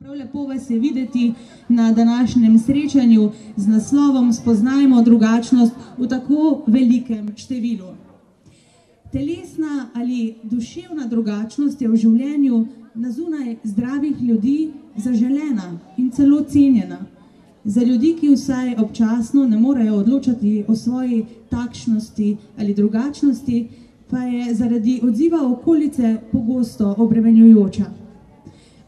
Prav lepo vas je videti na današnjem srečanju z naslovom Spoznajmo drugačnost v tako velikem številu. Telesna ali duševna drugačnost je v življenju na zunaj zdravih ljudi zaželena in celo cenjena. Za ljudi, ki vsaj občasno ne morejo odločati o svoji takšnosti ali drugačnosti, pa je zaradi odziva okolice pogosto obremenjujoča.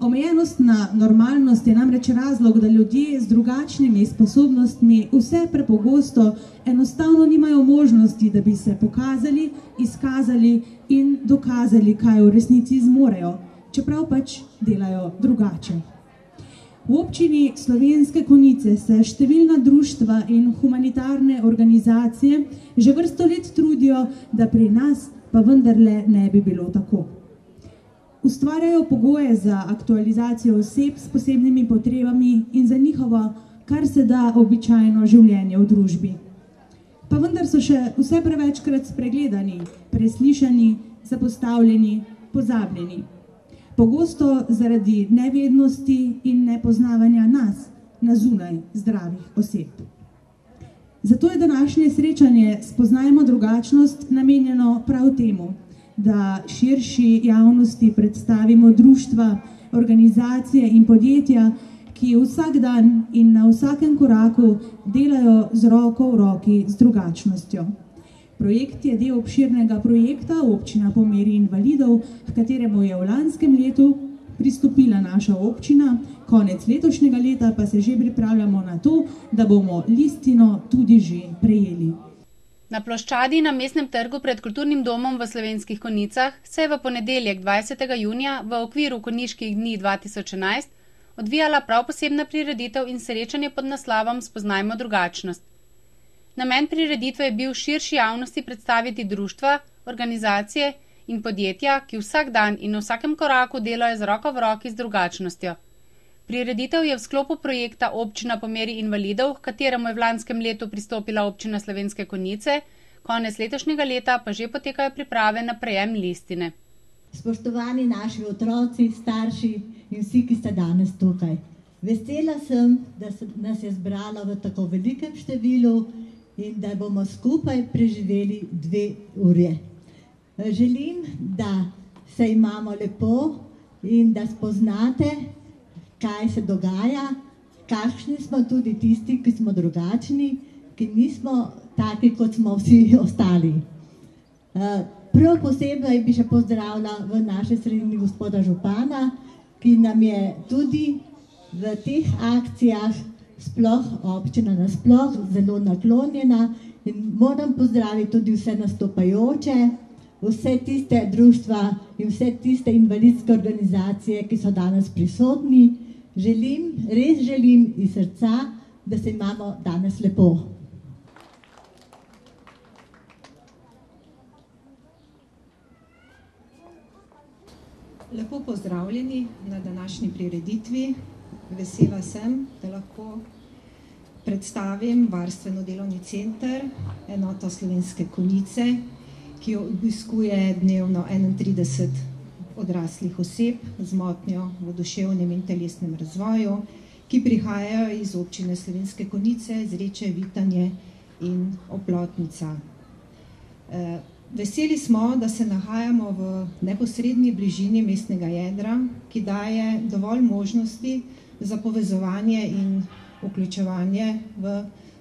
Omejenost na normalnost je namreč razlog, da ljudje z drugačnimi sposobnostmi vse prepogosto enostavno nimajo možnosti, da bi se pokazali, izkazali in dokazali, kaj v resnici zmorejo, čeprav pač delajo drugače. V občini Slovenske Konjice se številna društva in humanitarne organizacije že vrsto let trudijo, da pri nas pa vendarle ne bi bilo tako. Ustvarjajo pogoje za aktualizacijo oseb s posebnimi potrebami in za njihovo kar se da običajno življenje v družbi. Pa vendar so še vse prevečkrat spregledani, preslišani, zapostavljeni, pozabljeni. Pogosto zaradi nevednosti in nepoznavanja nas na zunaj zdravih oseb. Zato je današnje srečanje Spoznajmo drugačnost namenjeno prav temu, da širši javnosti predstavimo društva, organizacije in podjetja, ki vsak dan in na vsakem koraku delajo z roko v roki z drugačnostjo. Projekt je del obširnega projekta Občina po meri invalidov, h kateremu je v lanskem letu pristopila naša občina, konec letošnjega leta pa se že pripravljamo na to, da bomo listino tudi že prejeli. Na ploščadi na Mestnem trgu pred Kulturnim domom v Slovenskih Konjicah se je v ponedeljek 20. junija v okviru Konjiških dni 2011 odvijala prav posebna prireditev in srečanje pod naslovom Spoznajmo drugačnost. Namen prireditve je bil širši javnosti predstaviti društva, organizacije in podjetja, ki vsak dan in na vsakem koraku delajo z roko v roki z drugačnostjo. Prireditev je v sklopu projekta Občina po meri invalidov, h kateremu je v lanskem letu pristopila Občina Slovenske Konjice, konec letošnjega leta pa že potekajo priprave na prejem listine. Spoštovani naši otroci, starši in vsi, ki ste danes tukaj. Vesela sem, da nas je zbrala v tako velikem številu in da bomo skupaj preživeli 2 ure. Želim, da se imamo lepo in da spoznate, kaj se dogaja, kakšni smo tudi tisti, ki smo drugačni, ki nismo taki, kot smo vsi ostali. Prav posebej bi še pozdravila v naši sredini gospoda župana, ki nam je tudi v teh akcijah, sploh občina nasploh, zelo naklonjena in moram pozdraviti tudi vse nastopajoče, vse tiste društva in vse tiste invalidske organizacije, ki so danes prisotni. Res želim iz srca, da se imamo danes lepo. Lepo pozdravljeni na današnji prireditvi. Vesela sem, da lahko predstavim Varstveno-delovni center, enoto Slovenske Konjice, ki jo obiskuje dnevno 31 odraslih oseb z motnjo v duševnem in telesnem razvoju, ki prihajajo iz občine Slovenske Konjice, Zreče, Vitanje in Oplotnica. Veseli smo, da se nahajamo v neposredni bližini mestnega jedra, ki daje dovolj možnosti za povezovanje in vključevanje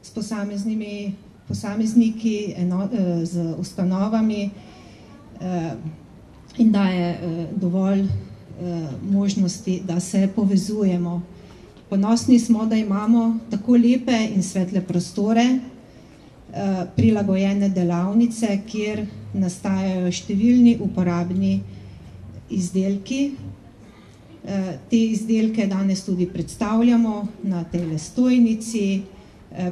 s posamezniki, z ustanovami in daje dovolj možnosti, da se povezujemo. Ponosni smo, da imamo tako lepe in svetle prostore, prilagojene delavnice, kjer nastajajo številni uporabni izdelki. Te izdelke danes tudi predstavljamo na tej stojnici.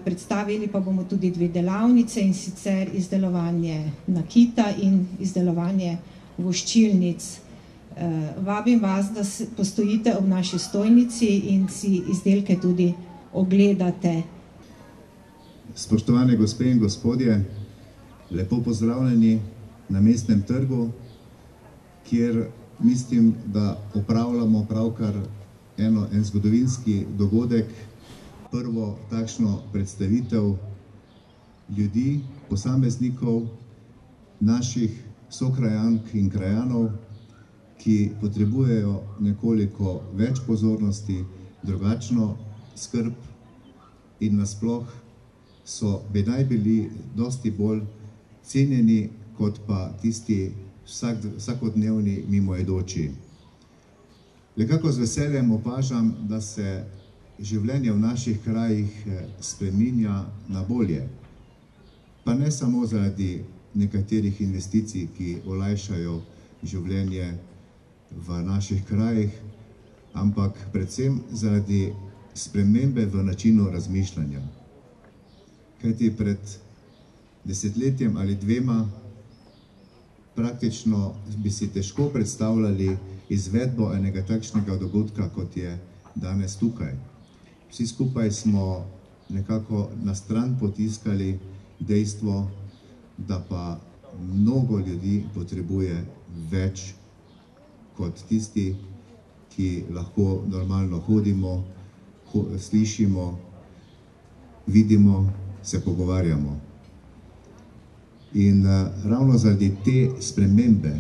Predstavili pa bomo tudi 2 delavnice, in sicer izdelovanje nakita in izdelovanje voščilnic. Vabim vas, da postojite ob naši stojnici in si izdelke tudi ogledate. Spoštovane gospe in gospodje, lepo pozdravljeni na Mestnem trgu, kjer mislim, da opravljamo pravkar en zgodovinski dogodek, prvo takšno predstavitev ljudi, posameznikov, naših sokrajank in krajanov, ki potrebujejo nekoliko več pozornosti, drugačno skrb in nasploh bi naj bili dosti bolj cenjeni kot pa tisti vsakodnevni mimoidoči. Nekako z veseljem opažam, da se življenje v naših krajih spreminja na bolje. Pa ne samo zaradi nekaterih investicij, ki olajšajo življenje v naših krajih, ampak predvsem zaradi spremembe v načinu razmišljanja. Kajti pred desetletjem ali dvema praktično bi si težko predstavljali izvedbo enega takšnega dogodka, kot je danes tukaj. Vsi skupaj smo nekako na stran potiskali dejstvo, da pa mnogo ljudi potrebuje več kot tisti, ki lahko normalno hodimo, slišimo, vidimo, se pogovarjamo. In ravno zaradi te spremembe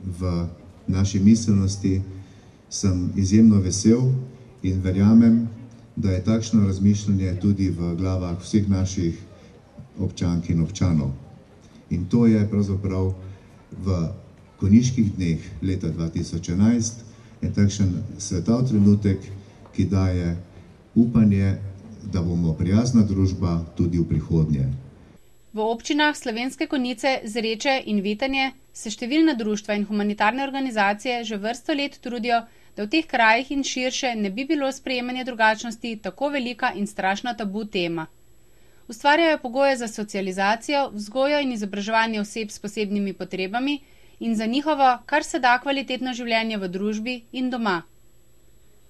v naši miselnosti sem izjemno vesel in verjamem, da je takšno razmišljanje tudi v glavah vseh naših občank in občanov. In to je pravzaprav v konjiških dneh leta 2011 je takšen svetov trenutek, ki daje upanje, da bomo prijazna družba tudi v prihodnje. V občinah Slovenske Konjice, Zreče in Vitanje se številna društva in humanitarne organizacije že vrsto let trudijo, da v teh krajih in širše ne bi bilo sprejemanje drugačnosti tako velika in strašna tabu tema. Ustvarjajo pogoje za socializacijo, vzgojo in izobraževanje oseb s posebnimi potrebami in za njihovo kar se da kvalitetno življenje v družbi in doma.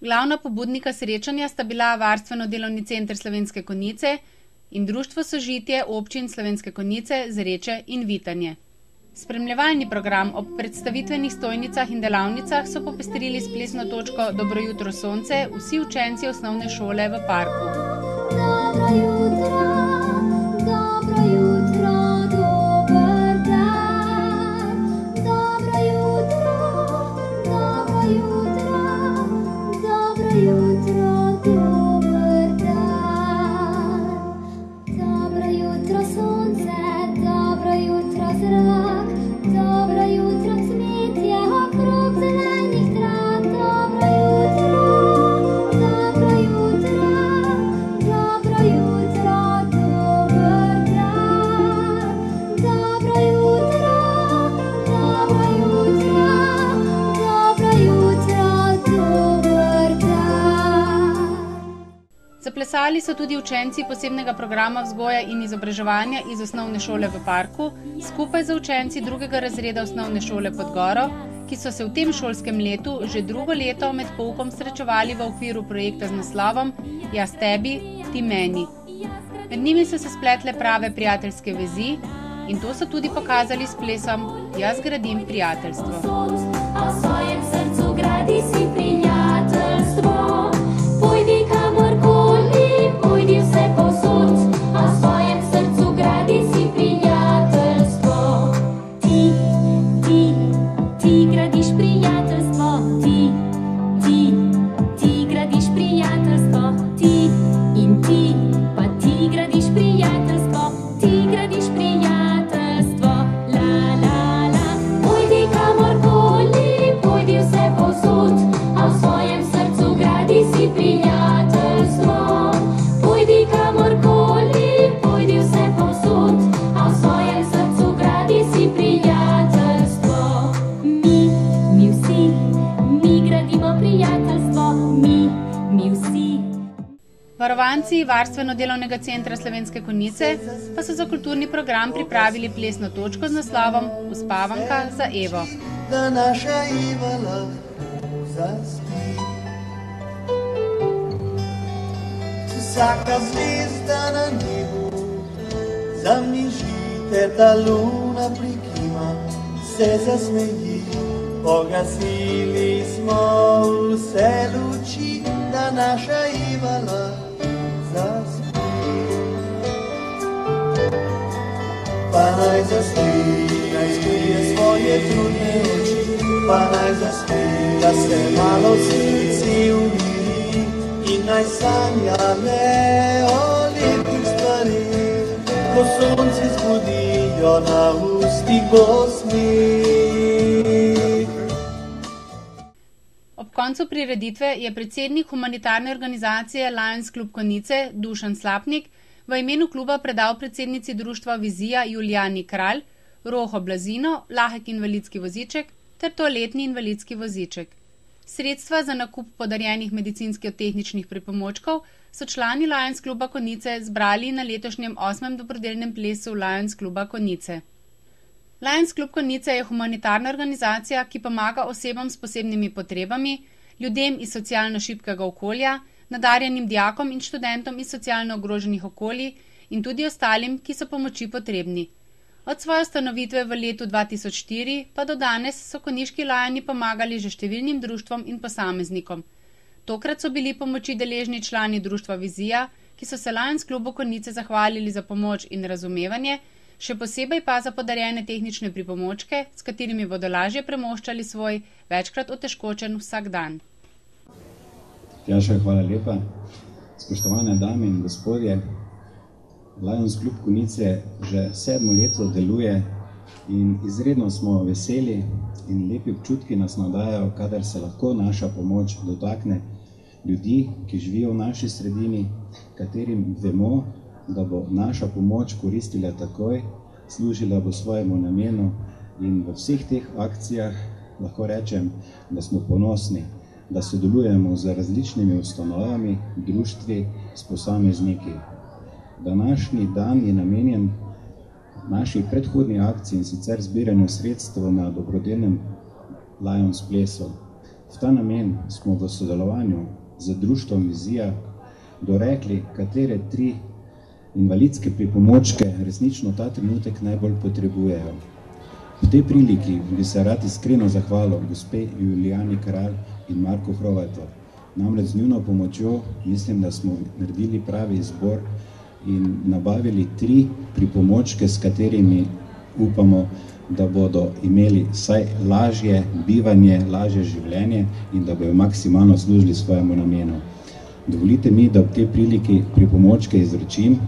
Glavna pobudnika srečanja sta bila Varstveno-delovni center Slovenske Konjice in Društvo sožitje občin Slovenske Konjice, Zreče in Vitanje. Spremljevalni program ob predstavitvenih stojnicah in delavnicah so popestrili s plesno točko Dobro jutro sonce vsi učenci osnovne šole v parku. Dobro jutro, dobro jutro, dober dan. Dobro jutro, dobro jutro, dobro jutro, dober dan. Dobro jutro sonce, dobro jutro zrak, dobro jutro cvetje okrog zelenih trak. Dobro jutro, dobro jutro, dobro jutro, dober dan. Dobro jutro, dobro jutro, dobro jutro, dober dan. Zaplesali so tudi učenci posebnega programa vzgoje in izobraževanja iz osnovne šole v parku, skupaj z učenci 2. razreda osnovne šole Podgoro, ki so se v tem šolskem letu že drugo leto med poukom srečevali v okviru projekta z naslovom Jaz tebi, ti meni. Med njimi so se spletle prave prijateljske vezi in to so tudi pokazali s plesom Jaz gradim prijateljstvo. A v svojem srcu gradi si prijateljstvo, pojdi kamorkoli, pojdi vse povsod, a v svojem srcu gradi si prijateljstvo. Ti gradiš prijateljstvo, ti gradiš prijateljstvo, ti in ti, pa ti gradiš prijateljstvo, ti gradiš prijateljstvo, la la la. Pojdi kamorkoli, pojdi vse povsod, a v svojem srcu gradi si prijateljstvo. Pojdi kamorkoli, pojdi vse povsod, a v svojem srcu gradi si prijateljstvo. Mi vsi, mi gradimo prijateljstvo, mi vsi. Varovanci Varstveno-delovnega centra Slovenske Konjice pa so za kulturni program pripravili plesno točko z naslovom Uspavanka za Evo. Da naša Eva lahko zaspi. Vsaka zvezda na nebu zamiži, ter ta luna prikima, se zasmeji. Pogasili smo vse luči, da naša Ivala zaspi. Pa naj zaspi, naj skrije svoje trudne oči, pa naj zaspi, da se malo srci umiri in naj sanja le o lepih stvareh, ko sonce zbudijo na ustih bo smeh. Ob koncu prireditve je predsednik humanitarne organizacije Lions Klub Konjice Dušan Slapnik v imenu kluba predal predsednici društva Vizija Julijani Kralj roho blazino, lahek invalidski voziček ter toaletni invalidski voziček. Sredstva za nakup podarjenih medicinsko-tehničnih pripomočkov so člani Lions Kluba Konjice zbrali na letošnjem 8. dobrodelnem plesu Lions Kluba Konjice. Lions Klub Konjice je humanitarna organizacija, ki pomaga osebam s posebnimi potrebami, ljudem iz socialno šibkega okolja, nadarjenim dijakom in študentom iz socialno ogroženih okolij in tudi ostalim, ki so pomoči potrebni. Od svoje ustanovitve v letu 2004 pa do danes so konjiški Lioni pomagali že številnim društvom in posameznikom. Tokrat so bili pomoči deležni člani društva Vizija, ki so se Lions Klubu Konjice zahvalili za pomoč in razumevanje, še posebej pa za podarjene tehnične pripomočke, s katerimi bodo lažje premoščali svoj večkrat otežkočen vsakdan. Tjaša, hvala lepa. Spoštovane dame in gospodje, Lions Klub Konjice že 7. leto deluje in izredno smo veseli in lepi občutki nas navdajajo, kadar se lahko naša pomoč dotakne ljudi, ki živijo v naši sredini, katerim vemo, da bo naša pomoč koristila takoj, služila bo svojemu namenu in v vseh teh akcijah lahko rečem, da smo ponosni, da sodelujemo z različnimi ustanovami, društvi, s posamezniki. Današnji dan je namenjen naši predhodni akciji in sicer zbiranju sredstev na dobrodelnem Lions plesu. V ta namen smo v sodelovanju z društvom Vizija dorekli, katere 3 invalidske pripomočke resnično ta trenutek najbolj potrebujejo. V tej priliki bi se rad iskreno zahvalil gospe Julijani Kralj in Marku Hrovatu. Namreč z njuno pomočjo mislim, da smo naredili pravi izbor in nabavili 3 pripomočke, s katerimi upamo, da bodo imeli vsaj lažje bivanje, lažje življenje in da bodo maksimalno služili svojemu namenu. Dovolite mi, da ob tej priliki pripomočke izročim.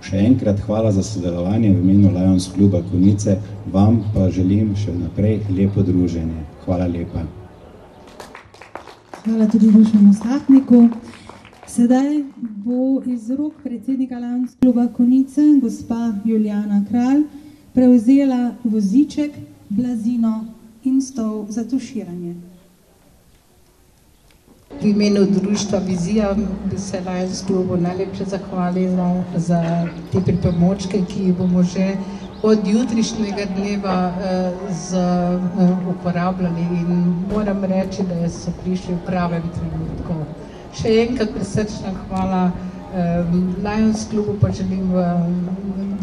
Še enkrat hvala za sodelovanje v imenu Lions Kluba Konjice, vam pa želim še naprej lepo druženje. Hvala lepa. Hvala tudi Dušanu Slapniku. Sedaj bo iz rok predsednika Lions Kluba Konjice, gospa Julijana Kralj, prevzela voziček, blazino in stol za tuširanje. V imenu društva Vizija bi se Lions Klubu najlepše zahvalila za te pripomočke, ki jih bomo že od jutrišnjega dneva uporabljali in moram reči, da so prišli v pravem trenutku. Še enkrat prisrčna hvala Lions Klubu, pa želim v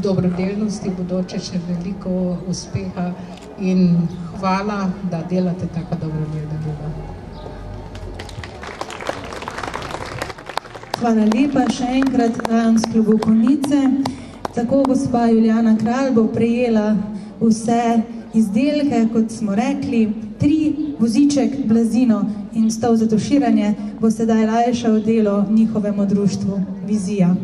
dobrodelnosti bodoče še veliko uspeha in hvala, da delate tako dobrodelno delo. Hvala lepa še enkrat Lions Klubu Konjice. Tako gospa Julijana Kralj bo prejela vse izdelke, kot smo rekli, 3 voziček, blazino in stol za tuširanje bo sedaj lajšal delo njihovemu društvu Vizija.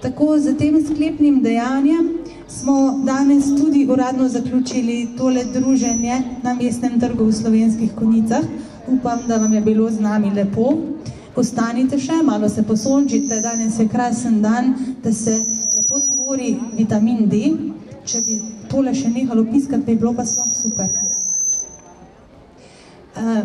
Tako z tem sklepnim dejanjem smo danes tudi uradno zaključili tole druženje na Mestnem trgu v Slovenskih Konjicah. Upam, da vam je bilo z nami lepo. Ostanite še, malo se posončite, danes je krasen dan, da se lepo tvori vitamin D. Če bi tole še nehalo piskati, bi bilo pa sploh super.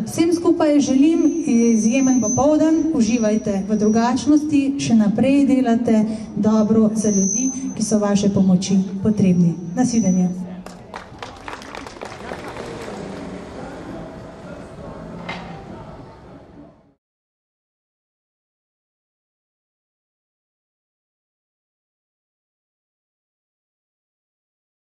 Vsem skupaj želim izjemen popoldan, uživajte v drugačnosti, še naprej delate dobro za ljudi, ki so vaše pomoči potrebni. Nasvidenje.